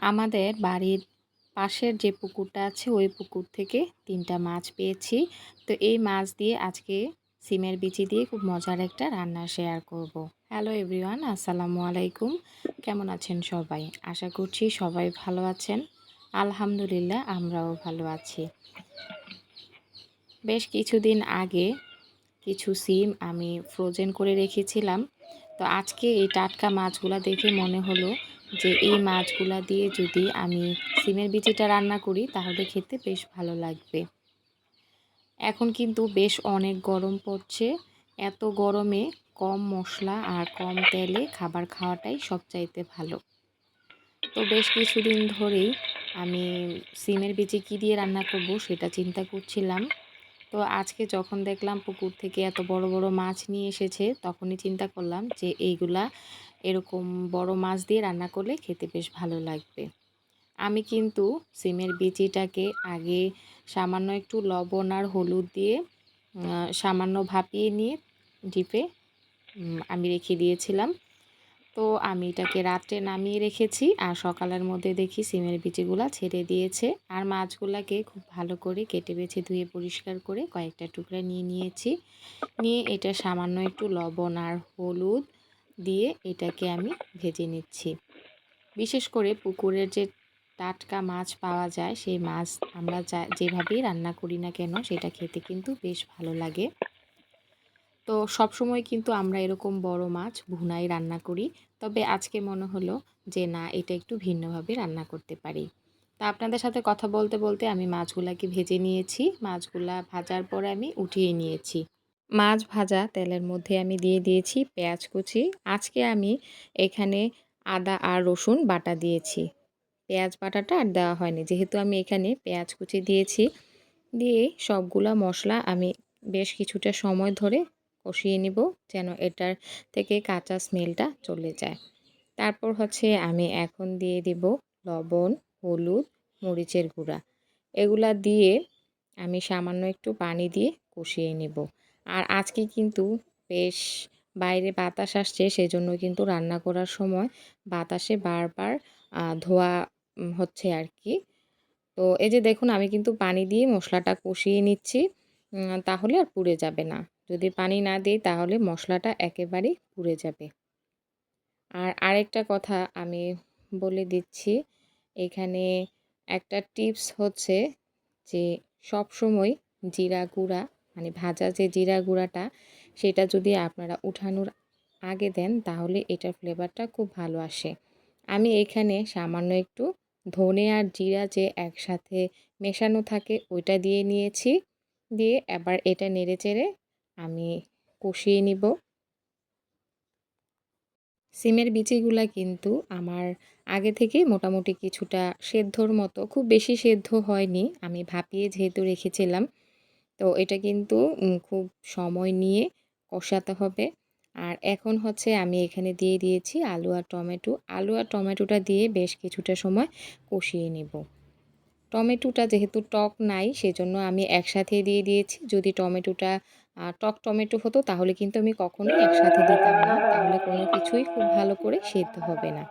আমাদের বাড়ির পাশের যে পুকুরটা আছে ওই পুকুর থেকে ৩টা মাছ পেয়েছি। তো এই মাছ দিয়ে আজকে সিমের বিচি দিয়ে খুব মজার একটা রান্না শেয়ার করব। হ্যালো এভরিওয়ান, আসসালামু আলাইকুম। কেমন আছেন সবাই? আশা করছি সবাই ভালো আছেন। আলহামদুলিল্লাহ আমরাও ভালো আছি। বেশ কিছুদিন আগে কিছু সিম আমি ফ্রোজেন করে রেখেছিলাম। তো আজকে এই টাটকা মাছগুলা দেখে মনে হলো যে এই মাছগুলা দিয়ে যদি আমি সিমের বিচিটা রান্না করি তাহলে খেতে বেশ ভালো লাগবে। এখন কিন্তু বেশ অনেক গরম পড়ছে। এত গরমে কম মশলা আর কম তেলে খাবার খাওয়াটাই সবচাইতে ভালো। তো বেশ কিছুদিন ধরেই আমি সিমের বিচি কী দিয়ে রান্না করব সেটা চিন্তা করছিলাম। তো আজকে যখন দেখলাম পুকুর থেকে এত বড় বড় মাছ নিয়ে এসেছে তখনই চিন্তা করলাম যে এইগুলা এরকম বড় মাছ দিয়ে রান্না করলে খেতে বেশ ভালো লাগবে। আমি কিন্তু সিমের বিচিটাকে আগে সামান্য একটু লবণ আর হলুদ দিয়ে সামান্য ভাপিয়ে নিয়ে ডিপে আমি রেখে দিয়েছিলাম। তো আমি এটাকে রাত্রে নামিয়ে রেখেছি আর সকালের মধ্যে দেখি সিমের বিচিগুলা ছেড়ে দিয়েছে। আর মাছগুলাকে খুব ভালো করে কেটে বেছে ধুয়ে পরিষ্কার করে কয়েকটা টুকরা নিয়ে নিয়েছি। নিয়ে এটা সামান্য একটু লবণ আর হলুদ দিয়ে এটাকে আমি ভেজে নিচ্ছি। বিশেষ করে পুকুরের যে টাটকা মাছ পাওয়া যায় সেই মাছ আমরা যেভাবেই রান্না করি না কেন সেটা খেতে কিন্তু বেশ ভালো লাগে। তো সবসময় কিন্তু আমরা এরকম বড় মাছ ভুনাই রান্না করি। তবে আজকে মনে হলো যে না, এটা একটু ভিন্নভাবে রান্না করতে পারি। তা আপনাদের সাথে কথা বলতে বলতে আমি মাছগুলাকে ভেজে নিয়েছি। মাছগুলা ভাজার পরে আমি উঠিয়ে নিয়েছি। মাছ ভাজা তেলের মধ্যে আমি দিয়ে দিয়েছি পেঁয়াজ কুচি। আজকে আমি এখানে আদা আর রসুন বাটা দিয়েছি। পেঁয়াজ বাটাটা আর দেওয়া হয়নি, যেহেতু আমি এখানে পেঁয়াজ কুচি দিয়েছি। দিয়ে সবগুলা মশলা আমি বেশ কিছুটা সময় ধরে কষিয়ে নিব, যেন এটার থেকে কাঁচা স্মেলটা চলে যায়। তারপর হচ্ছে আমি এখন দিয়ে দিব লবণ, হলুদ, মরিচের গুঁড়া। এগুলা দিয়ে আমি সামান্য একটু পানি দিয়ে কষিয়ে নেব। আর আজকে কিন্তু বেশ বাইরে বাতাস আসছে, সেজন্য কিন্তু রান্না করার সময় বাতাসে বারবার ধোয়া হচ্ছে আর কি। তো এই যে দেখুন, আমি কিন্তু পানি দিয়ে মশলাটা কষিয়ে নিচ্ছি, তাহলে আর পুড়ে যাবে না। যদি পানি না দিই তাহলে মশলাটা একেবারেই পুড়ে যাবে। আর আরেকটা কথা আমি বলে দিচ্ছি, এখানে একটা টিপস হচ্ছে যে সবসময় জিরা গুঁড়া, মানে ভাজা যে জিরা গুঁড়াটা, সেটা যদি আপনারা উঠানোর আগে দেন তাহলে এটার ফ্লেভারটা খুব ভালো আসে। আমি এখানে সামান্য একটু ধনে আর জিরা যে একসাথে মেশানো থাকে ওইটা দিয়ে নিয়েছি। দিয়ে এবার এটা নেড়েচেড়ে আমি কষিয়ে নিব। সিমের বিচিগুলা কিন্তু আমার আগে থেকেই মোটামুটি কিছুটা সেদ্ধর মতো, খুব বেশি সেদ্ধ হয়নি, আমি ভাপিয়ে যেহেতু রেখেছিলাম। তো এটা কিন্তু খুব সময় নিয়ে কষাতে হবে। আর এখন হচ্ছে আমি এখানে দিয়ে দিয়েছি আলু আর টমেটো। আলু আর টমেটোটা দিয়ে বেশ কিছুটা সময় কষিয়ে নেব। টমেটোটা যেহেতু টক নাই সেজন্য আমি একসাথে দিয়ে দিয়েছি। যদি টমেটোটা টক টমেটো হতো তাহলে কিন্তু আমি কখনোই একসাথে দিতাম না। তাহলে কোনো কিছুই খুব ভালো করে সেদ্ধ হবে না।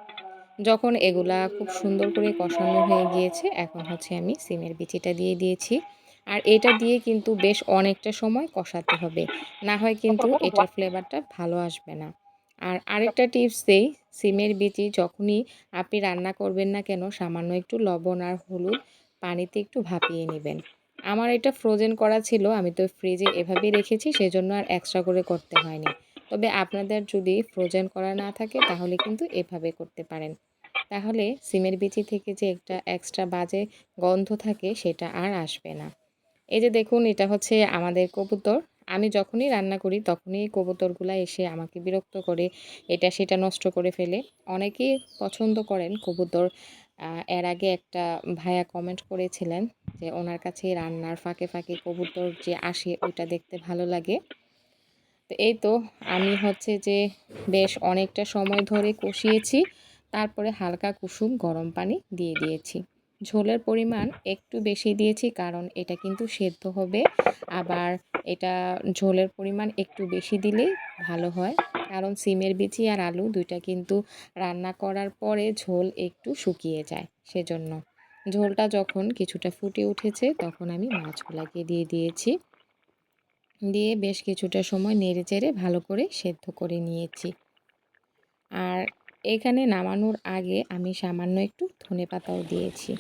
যখন এগুলা খুব সুন্দর করে কষানো হয়ে গিয়েছে, এখন হচ্ছে আমি সিমের বিচিটা দিয়ে দিয়েছি। আর এটা দিয়ে কিন্তু বেশ অনেকটা সময় কষাতে হবে। না হয় কিন্তু এটার ফ্লেভারটা ভালো আসবে না। আর আরেকটা টিপস দেই, সিমের বিচি যখনই আপনি রান্না করবেন না কেন সামান্য একটু লবণ আর হলুদ পানিতে একটু ভাপিয়ে নেবেন। আমার এটা ফ্রোজেন করা ছিল, আমি তো ফ্রিজে এভাবেই রেখেছি, সেজন্য আর এক্সট্রা করে করতে হয়নি। তবে আপনাদের যদি ফ্রোজেন করা না থাকে তাহলে কিন্তু এভাবে করতে পারেন। তাহলে সিমের বিচি থেকে যে একটা এক্সট্রা বাজে গন্ধ থাকে সেটা আর আসবে না। এই যে দেখুন, এটা হচ্ছে আমাদের কবুতর। আমি যখনই রান্না করি তখনই কবুতরগুলা এসে আমাকে বিরক্ত করে, এটা সেটা নষ্ট করে ফেলে। অনেকেই পছন্দ করেন কবুতর। এর আগে একটা ভাইয়া কমেন্ট করেছিলেন যে ওনার কাছে রান্নার ফাঁকে ফাঁকে কবুতর যে আসে ওইটা দেখতে ভালো লাগে। তো এই তো আমি হচ্ছে যে বেশ অনেকটা সময় ধরে কষিয়েছি। তারপরে হালকা কুসুম গরম পানি দিয়ে দিয়েছি। ঝোলের পরিমাণ একটু বেশি দিয়েছি কারণ এটা কিন্তু সেদ্ধ হবে। আবার এটা ঝোলের পরিমাণ একটু বেশি দিলেই ভালো হয়, কারণ সিমের বিচি আর আলু দুইটা কিন্তু রান্না করার পরে ঝোল একটু শুকিয়ে যায়। সেজন্য ঝোলটা যখন কিছুটা ফুটে উঠেছে তখন আমি মাছগুলাকে দিয়ে দিয়েছি। দিয়ে বেশ কিছুটা সময় নেড়েচেড়ে ভালো করে সেদ্ধ করে নিয়েছি। আর এখানে নামানোর আগে আমি সামান্য একটু ধনেপাতাও দিয়েছি।